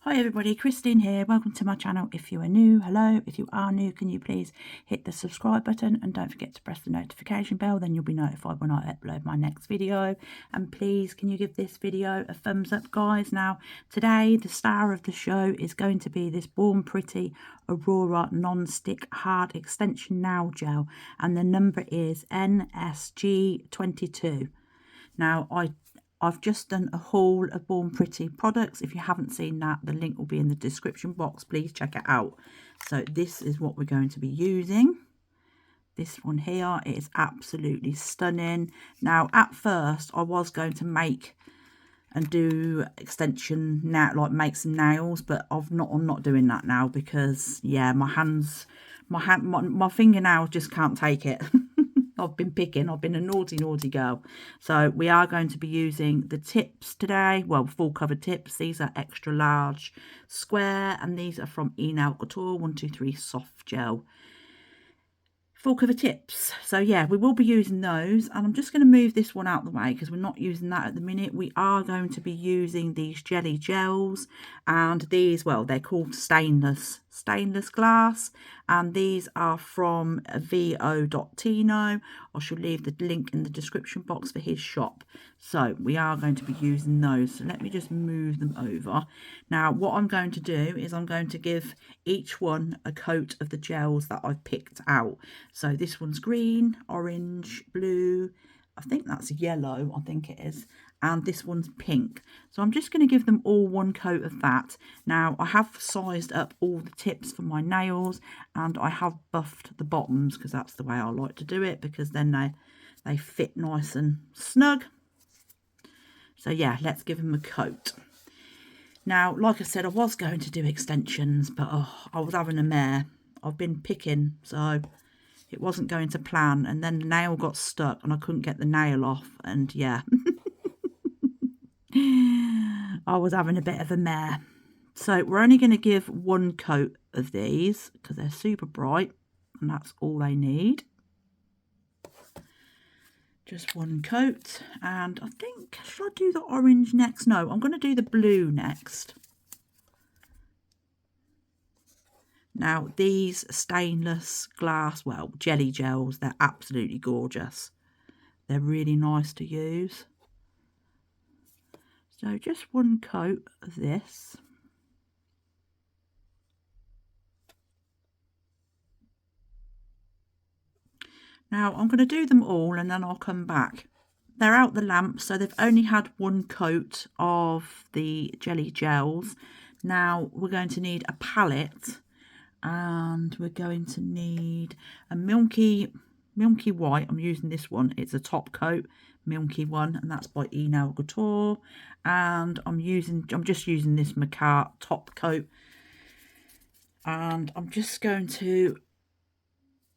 Hi everybody, Christine here. Welcome to my channel. If you are new, hello. If you are new, can you please hit the subscribe button and don't forget to press the notification bell, then you'll be notified when I upload my next video. And please, can you give this video a thumbs up, guys? Now, today, the star of the show is going to be this Born Pretty Aurora non-stick hard extension nail gel, and the number is NSG22. Now, I've just done a haul of Born Pretty products. If you haven't seen that, the link will be in the description box. Please check it out. So this is what we're going to be using. This one here is absolutely stunning. Now, at first, I was going to make and do extension now, like make some nails, but I'm not doing that now because, yeah, my fingernails just can't take it. I've been picking. I've been a naughty girl. So we are going to be using the tips today. Well, full cover tips. These are extra large square, and these are from Nail Couture 123 soft gel full cover tips. So yeah, we will be using those, and I'm just going to move this one out the way because we're not using that at the minute. We are going to be using these jelly gels, and these, well, they're called stainless glass, and these are from VO.TINO. I shall leave the link in the description box for his shop. So we are going to be using those. So let me just move them over. Now what I'm going to do is I'm going to give each one a coat of the gels that I've picked out. So this one's green, orange, blue, I think that's yellow, I think it is, and this one's pink. So I'm just going to give them all one coat of that. Now I have sized up all the tips for my nails, and I have buffed the bottoms because that's the way I like to do it, because then they fit nice and snug. So yeah, let's give them a coat. Now, like I said, I was going to do extensions, but I was having a mare. I've been picking, so it wasn't going to plan, and then the nail got stuck and I couldn't get the nail off, and yeah. I was having a bit of a mare. So we're only going to give one coat of these because they're super bright, and that's all they need. Just one coat. And I think, should I do the orange next? No, I'm going to do the blue next. Now, these stainless glass, well, jelly gels, they're absolutely gorgeous. They're really nice to use. So just one coat of this. Now, I'm going to do them all and then I'll come back. They're out the lamp, so they've only had one coat of the jelly gels. Now, we're going to need a palette, and we're going to need a milky white. I'm using this one. It's a top coat milky one, and that's by Nail Couture. And I'm just using this MAKARTT top coat, and I'm just going to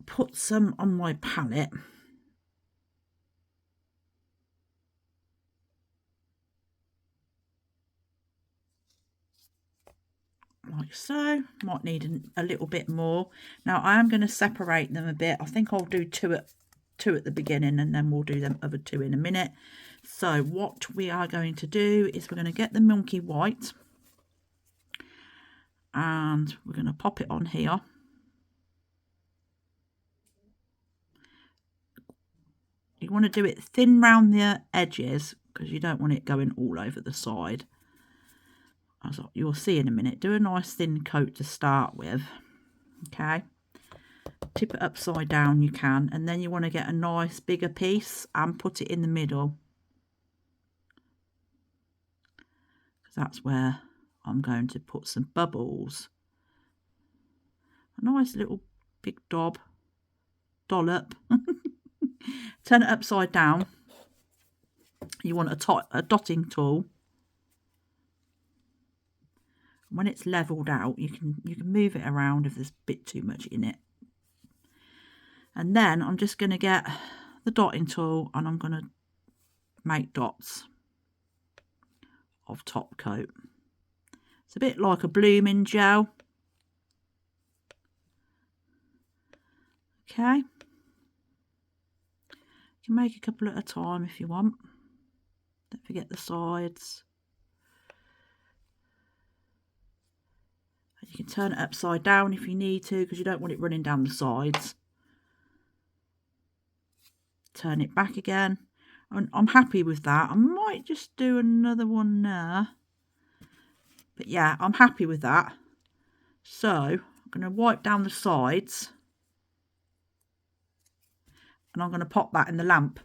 put some on my palette. Like so. Might need a little bit more. Now I am going to separate them a bit. I think I'll do two at the beginning, and then we'll do them other two in a minute. So what we are going to do is we're going to get the milky white, and we're going to pop it on here. You want to do it thin round the edges because you don't want it going all over the side. As you'll see in a minute, do a nice thin coat to start with. Okay, tip it upside down, you can, and then you want to get a nice bigger piece and put it in the middle, because that's where I'm going to put some bubbles. A nice little big dollop. Turn it upside down. You want a dotting tool. When it's leveled out, you can move it around if there's a bit too much in it. And then I'm just going to get the dotting tool, and I'm going to make dots of top coat. It's a bit like a blooming gel. Okay. You can make a couple at a time if you want. Don't forget the sides. You can turn it upside down if you need to, because you don't want it running down the sides. Turn it back again. I'm happy with that. I might just do another one there. But yeah, I'm happy with that. So I'm going to wipe down the sides. And I'm going to pop that in the lamp.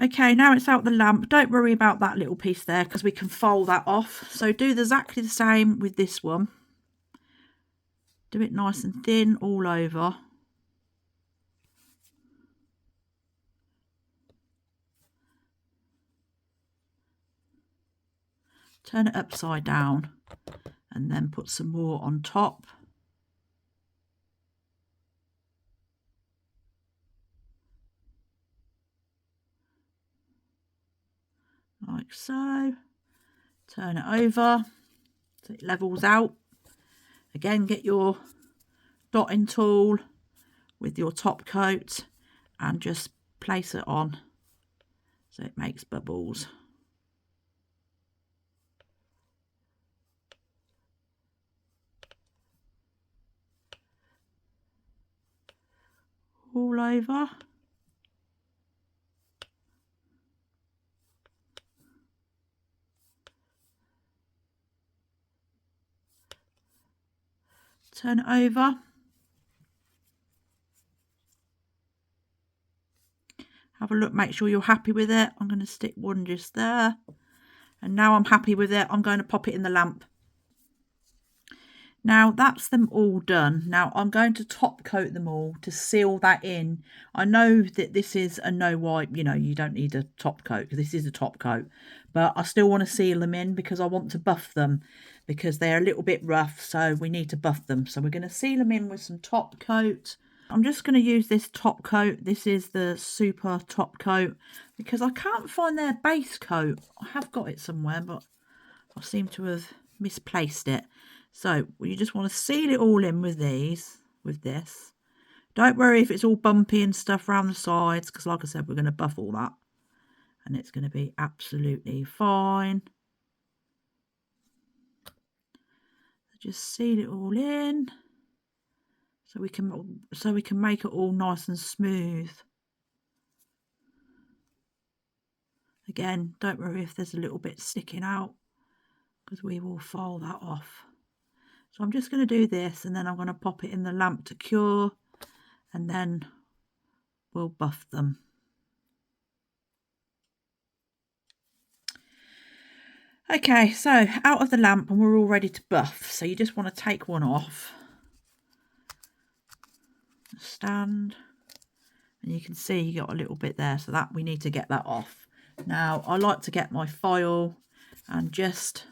Okay, now it's out the lamp. Don't worry about that little piece there, because we can fold that off. So do exactly the same with this one. Do it nice and thin all over. Turn it upside down and then put some more on top. Like so. Turn it over so it levels out. Again, get your dotting tool with your top coat and just place it on so it makes bubbles. All over. Turn it over. Have a look, make sure you're happy with it. I'm going to stick one just there. And now I'm happy with it. I'm going to pop it in the lamp. Now that's them all done. Now I'm going to top coat them all to seal that in. I know that this is a no wipe, you know, you don't need a top coat because this is a top coat, but I still want to seal them in because I want to buff them because they're a little bit rough, so we need to buff them. So we're going to seal them in with some top coat. I'm just going to use this top coat. This is the super top coat because I can't find their base coat. I have got it somewhere, but I seem to have misplaced it. So you just want to seal it all in with this. Don't worry if it's all bumpy and stuff around the sides, because like I said, we're going to buff all that. And it's going to be absolutely fine. Just seal it all in. So we can make it all nice and smooth. Again, don't worry if there's a little bit sticking out, because we will file that off. So I'm just going to do this and then I'm going to pop it in the lamp to cure and then we'll buff them. Okay, so out of the lamp and we're all ready to buff. So you just want to take one off. Stand. And you can see you got a little bit there, so that we need to get that off. Now I like to get my file and just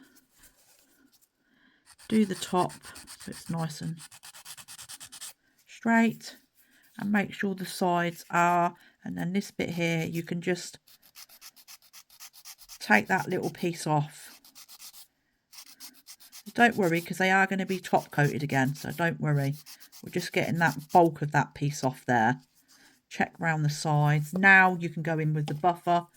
do the top so it's nice and straight, and make sure the sides are, and then this bit here you can just take that little piece off. Don't worry, because they are going to be top coated again, so don't worry. We're just getting that bulk of that piece off there. Check round the sides. Now you can go in with the buffer.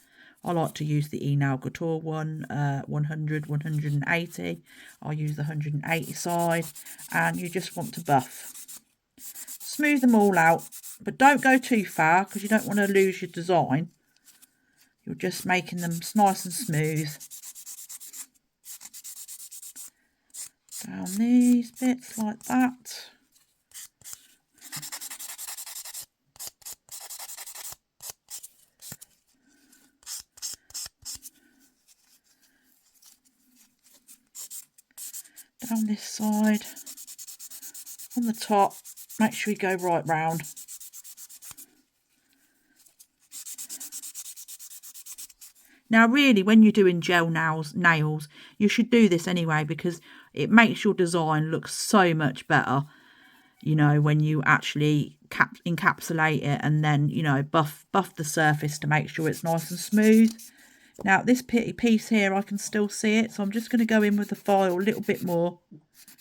I like to use the Nail Couture one, 100, 180. I'll use the 180 side, and you just want to buff. Smooth them all out, but don't go too far because you don't want to lose your design. You're just making them nice and smooth. Down these bits like that. Down this side, on the top, make sure you go right round. Now really, when you're doing gel nails, you should do this anyway, because it makes your design look so much better, you know, when you actually encapsulate it and then, you know, buff the surface to make sure it's nice and smooth. Now this piece here, I can still see it, so I'm just going to go in with the file a little bit more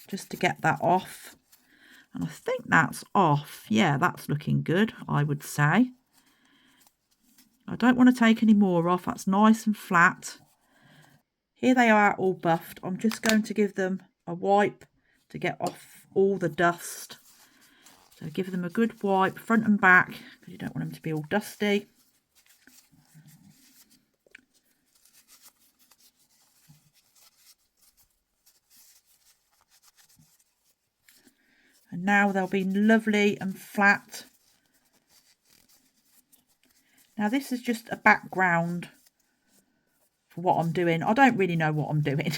just to get that off. And I think that's off. Yeah, that's looking good, I would say. I don't want to take any more off. That's nice and flat. Here they are all buffed. I'm just going to give them a wipe to get off all the dust. So give them a good wipe front and back because you don't want them to be all dusty. And now they'll be lovely and flat. Now this is just a background for what I'm doing. I don't really know what I'm doing.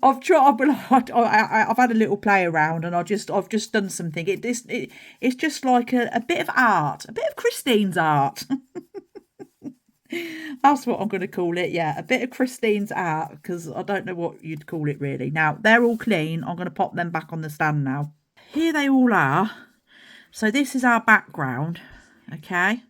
I've had a little play around and I've just done something. It's just like a bit of art, a bit of Christine's art. That's what I'm going to call it. Yeah, a bit of Christine's art, because I don't know what you'd call it really. Now, they're all clean. I'm going to pop them back on the stand now. Here they all are. So this is our background, okay?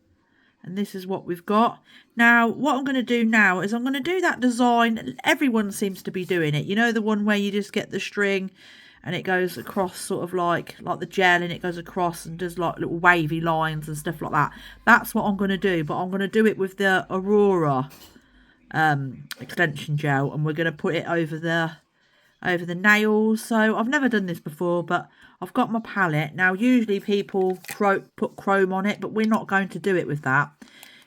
And this is what we've got. Now, what I'm going to do now is I'm going to do that design. Everyone seems to be doing it. You know, the one where you just get the string and it goes across sort of like the gel, and it goes across and does like little wavy lines and stuff like that. That's what I'm going to do, but I'm going to do it with the Aurora extension gel, and we're going to put it over the nails. So I've never done this before, but I've got my palette. Now, usually people put chrome on it, but we're not going to do it with that.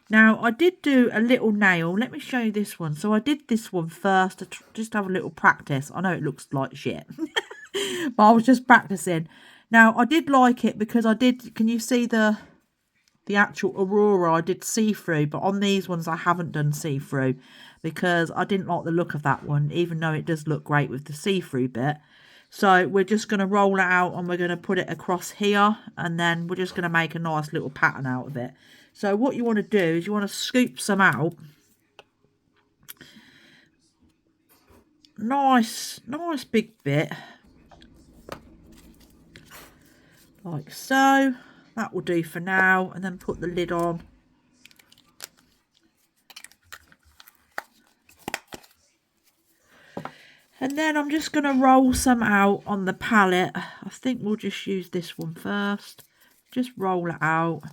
Now, I did do a little nail. Let me show you this one. So I did this one first to just have a little practice. I know it looks like shit. But I was just practicing. Now, I did like it because can you see the actual Aurora? I did see-through, but on these ones I haven't done see-through because I didn't like the look of that one, even though it does look great with the see-through bit. So we're just going to roll it out and we're going to put it across here, and then we're just going to make a nice little pattern out of it. So what you want to do is you want to scoop some out. Nice big bit. Like so. That will do for now, and then put the lid on. And then I'm just going to roll some out on the palette. I think we'll just use this one first. Just roll it out.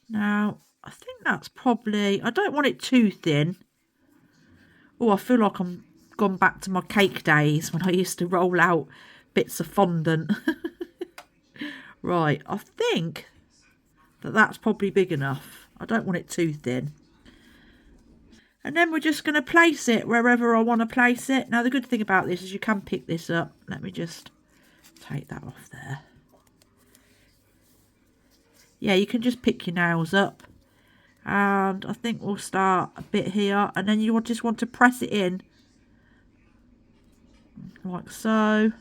Now, I think that's probably... I don't want it too thin. Oh, I feel like I'm gone back to my cake days when I used to roll out bits of fondant. Right, I think that's probably big enough. I don't want it too thin. And then we're just going to place it wherever I want to place it. Now, the good thing about this is you can pick this up. Let me just take that off there. Yeah, you can just pick your nails up. And I think we'll start a bit here. And then you just want to press it in. Like so.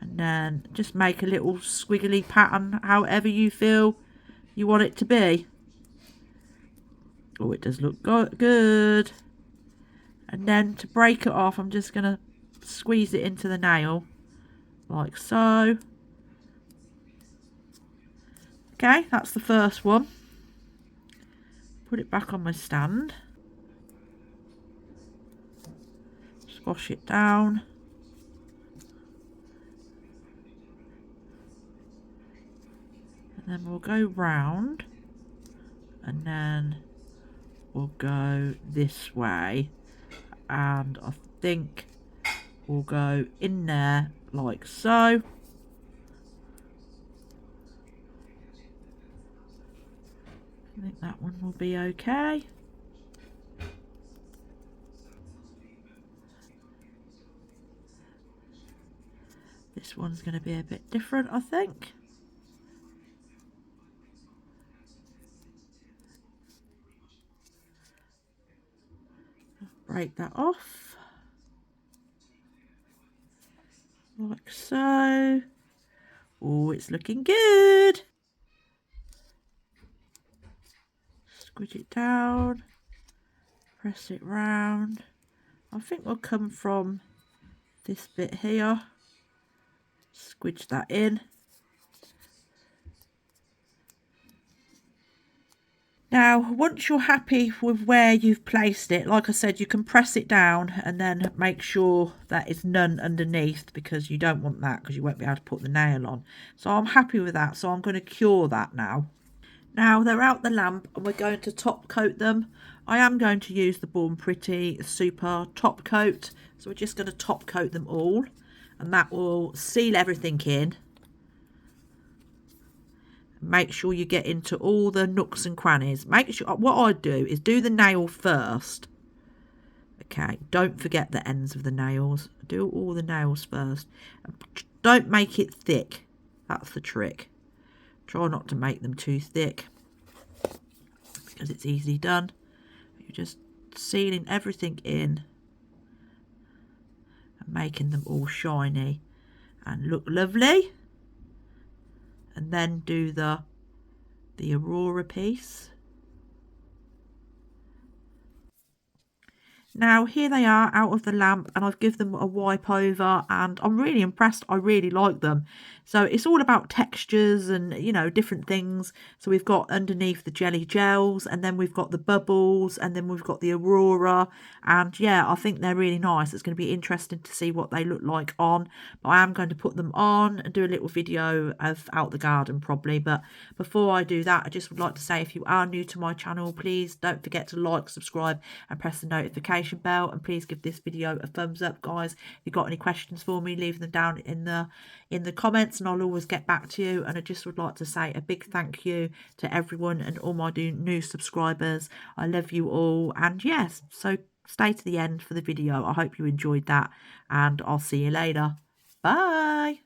And then just make a little squiggly pattern, however you feel you want it to be. Oh, it does look good. And then to break it off, I'm just going to squeeze it into the nail. Like so. Okay, that's the first one. Put it back on my stand. Squash it down. And then we'll go round. And then we'll go this way. And I think we'll go in there like so. I think that one will be okay. This one's going to be a bit different, I think. Break that off. Like so. Oh, it's looking good. Squidge it down, press it round. I think we'll come from this bit here, squidge that in. Now, once you're happy with where you've placed it, like I said, you can press it down and then make sure that it's none underneath, because you don't want that because you won't be able to put the nail on. So I'm happy with that, so I'm going to cure that now. Now they're out the lamp and we're going to top coat them. I am going to use the Born Pretty Super Top Coat. So we're just going to top coat them all, and that will seal everything in. Make sure you get into all the nooks and crannies. Make sure, what I do is do the nail first. Okay, don't forget the ends of the nails. Do all the nails first. Don't make it thick. That's the trick. Try not to make them too thick, because it's easily done. You're just sealing everything in and making them all shiny and look lovely. And then do the Aurora piece. Now here they are out of the lamp, and I've given them a wipe over, and I'm really impressed. I really like them. So it's all about textures and, you know, different things. So we've got underneath the jelly gels, and then we've got the bubbles, and then we've got the Aurora. And yeah, I think they're really nice. It's going to be interesting to see what they look like on. But I am going to put them on and do a little video of out the garden probably. But before I do that, I just would like to say, if you are new to my channel, please don't forget to like, subscribe and press the notification bell, and please give this video a thumbs up, guys. If you've got any questions for me, leave them down in the comments, and I'll always get back to you. And I just would like to say a big thank you to everyone and all my new subscribers. I love you all, and yes, so stay to the end for the video. I hope you enjoyed that, and I'll see you later. Bye.